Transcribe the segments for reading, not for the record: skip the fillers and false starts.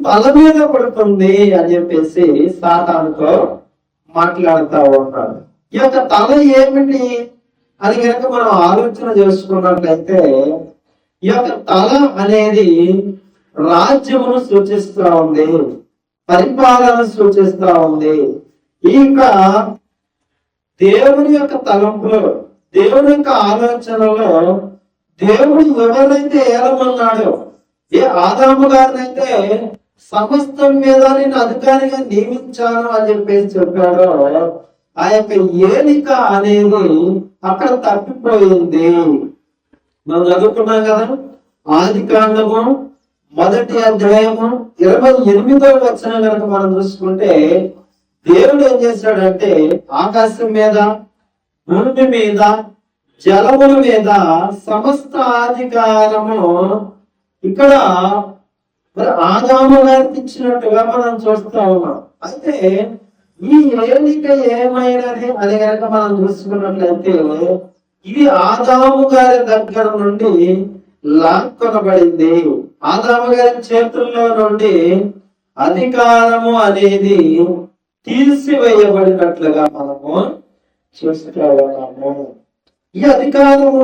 తల మీద పడుతుంది అని చెప్పేసి సాతానుతో మాట్లాడుతూ ఉంటాడు. ఈ యొక్క తల ఏమిటి అని కనుక మనం ఆలోచన చేసుకున్నట్లయితే, ఈ యొక్క తల అనేది రాజ్యమును సూచిస్తా ఉంది, పరిపాలన సూచిస్తా ఉంది. ఇంకా దేవుని యొక్క తలంపులో, దేవుని యొక్క ఆలోచనలో దేవుడు ఎవరైతే ఏలమన్నాడో, ఏ ఆదాము గారినైతే సమస్తం మీద నేను అధికారిగా నియమించాను అని చెప్పేసి చెప్పాడో, ఆ యొక్క ఏలిక అనేది అక్కడ తప్పిపోయింది. మనం చదువుకున్నాం కదా, ఆదికాండము 1వ అధ్యాయము 28వ వచనం కనుక మనం చూసుకుంటే, దేవుడు ఏం చేశాడంటే ఆకాశం మీద, భూమి మీద, జలముల మీద సమస్త అధికారము ఇక్కడ మరి ఆదాము గారికి ఇచ్చినట్టుగా మనం చూస్తా ఉన్నాం. అయితే ఈ ఏలిక ఏమైనది అని కనుక మనం చూసుకున్నట్లయితే, ఇది ఆదాము గారి దగ్గర నుండి లాక్కొనబడింది. ఆదాము గారి చేతుల్లో నుండి అధికారము అనేది తీసివేయబడినట్లుగా మనము చూస్తూ ఉన్నాము. ఈ అధికారము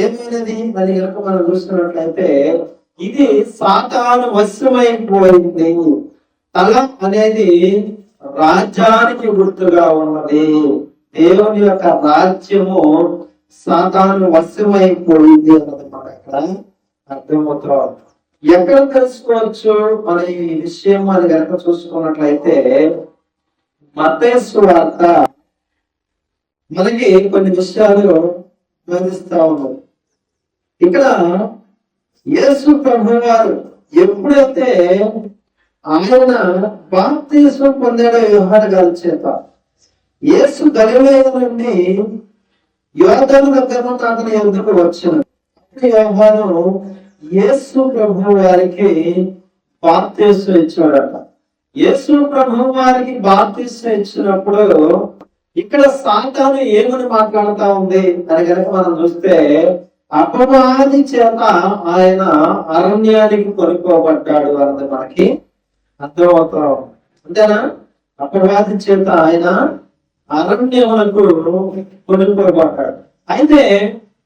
ఏమైనది అని కనుక మనం చూసుకున్నట్లయితే, ఇది సాతాను వశమైపోయింది. తల అనేది రాజ్యానికి గుర్తుగా ఉన్నది. దేవుని యొక్క రాజ్యము సాతాను వశమైపోయింది అన్నది మనకు అక్కడ అర్థమవుతాం. ఎక్కడ తెలుసుకోవచ్చు మన ఈ విషయం అని కనుక చూసుకున్నట్లయితే, మత్తయి సువార్త మనకి కొన్ని విషయాలు బోధిస్తా ఉన్నారు. ఇక్కడ యేసు ప్రభువు వారు ఎప్పుడైతే ఆయన బాప్తిస్మం పొందాడో యోహాను గారి చేత, యేసు గలిలయ నుండి యోర్దాను దగ్గర నుండి అతని ఎదురుకు వచ్చాను. యోహాను యేసు ప్రభువు వారికి బాప్తిస్మం ఇచ్చాడట. యేసు ప్రభువు వారికి బాప్తిస్మం ఇచ్చినప్పుడు ఇక్కడ సాతాను ఏమని మాట్లాడుతా ఉంది అని కనుక మనం చూస్తే, అపవాది చేత ఆయన అరణ్యానికి కొనుక్కోబడ్డాడు అన్నది మనకి అర్థమవుతాం. అంతేనా? అపవాది చేత ఆయన అరణ్యములకు కొనుక్కోబడ్డాడు. అయితే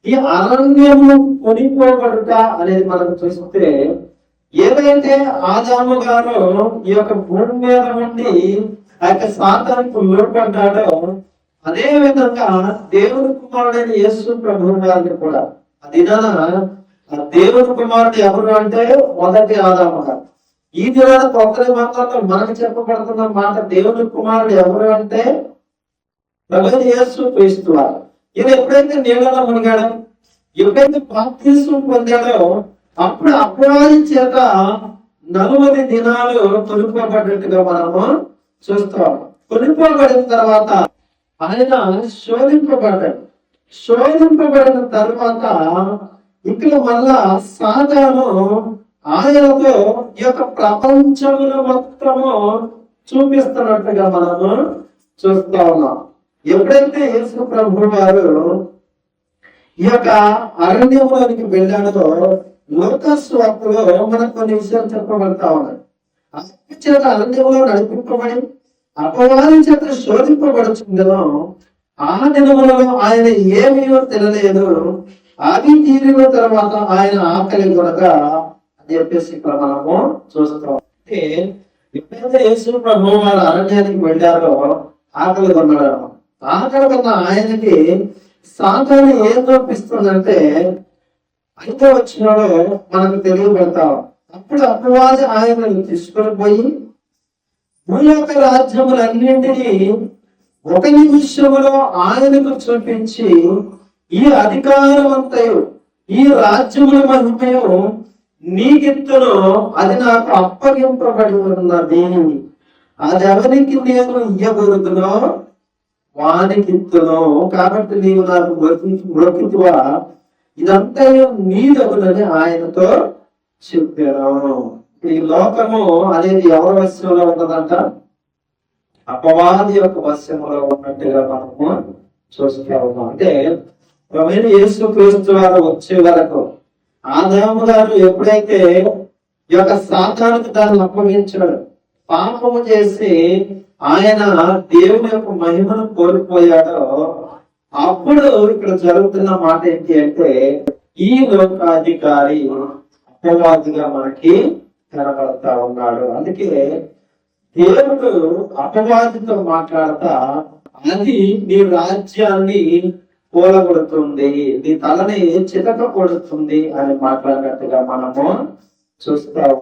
ఈ అరణ్యము కొనుక్కోబడుట అనేది మనకు చూస్తే, ఏదైతే ఆదాము గారు ఈ యొక్క భూమి మీద ఉండి ఆ యొక్క సాతానికి లోపడ్డాడో, అదే విధంగా దేవుని కుమారుడైన యేసు ప్రభువు గారిని కూడా ఆ దినాన దేవుని కుమారుడు ఎవరు అంటే మొదటి ఆదాము గారు. ఈ దినాన కొత్త నిబంధనలో మనకు చెప్పబడుతున్న మాట, దేవుని కుమారుడు ఎవరు అంటే ప్రభువైన యేసు క్రీస్తు వారు. ఈయన ఎప్పుడైతే నీళ్ళలో మునిగాడో, ఎప్పుడైతే బాప్తిస్మం పొందాడో, అప్పుడు అపవాది చేత 40 దినాలు కొనుక్కోబడ్డట్టుగా మనము చూస్తాం. కొనుక్కోబడిన తర్వాత ఆయన శోధింపబడ్డాడు. శోధింపబడిన తర్వాత ఇక్కడ మళ్ళా సాతాను ఆయనతో ఈ యొక్క ప్రపంచమును మొత్తము చూపిస్తున్నట్టుగా మనము చూస్తా ఉన్నాం. ఎప్పుడైతే యేసు ప్రభు వారు ఈ యొక్క అరణ్యంలోనికి వెళ్ళాడో, లూకా సువార్తలో మనకు కొన్ని విషయాలు చెప్పబడతా ఉన్నాయి. చేత అరణ్యంలో నడిపింపబడి అపవాది చేత శోధింపబడుచుండెను. ఆ దినములలో ఆయన ఏమీ తినలేదు. అవి తీరిన తర్వాత ఆయన ఆకలి కొనక అని చెప్పేసి ఇక్కడ మనము చూస్తాం. అంటే ఎప్పుడైతే యేసు ప్రభు వారు అరణ్యానికి వెళ్ళారో ఆకలి కొన్నాడు. ఆకలి కొన్న ఆయనకి సాతాను ఏం చూపిస్తుందంటే, అయితే వచ్చినాడో మనకు తెలియబడతాం. అప్పుడు అపవాది ఆయనను తీసుకొని పోయి భూలోక రాజ్యములన్నింటినీ ఒక నిమిషములో ఆయనకు చూపించి, ఈ అధికారమంతయు ఈ రాజ్యముల మహిమయు నీకిత్తును, అది నాకు అప్పగింపబడి ఉన్నది. అది ఎవరికి నేను ఇయ్యగలుగుతునో వానికిత్తును. కాబట్టి నీవు నాకు మొక్కితువా, ఇదంతా నీదగునని ఆయనతో చెప్పాను. ఈ లోకము అనేది ఎవరి వశంలో ఉన్నదంట? అపవాది యొక్క వశంలో ఉన్నట్టుగా మనము చూస్తూ ఉన్నాం. అంటే ప్రభువైన యేసు క్రీస్తు వారు వచ్చే వరకు ఆదాము గారు ఎప్పుడైతే ఈ యొక్క సాతానుకు దాన్ని అప్పగించాడు. పాపము చేసి ఆయన దేవుని యొక్క మహిమను కోల్పోయాడో అప్పుడు ఇక్కడ జరుగుతున్న మాట ఏంటి అంటే ఈ లోకాధికారి అపవాదిగా మనకి కనబడతా ఉన్నాడు. అందుకే దేవుడు అపవాదితో మాట్లాడతా అది నీ రాజ్యాన్ని కూలగొడుతుంది, నీ తలని చితక కొడుతుంది అని మాట్లాడినట్టుగా మనము చూస్తాం.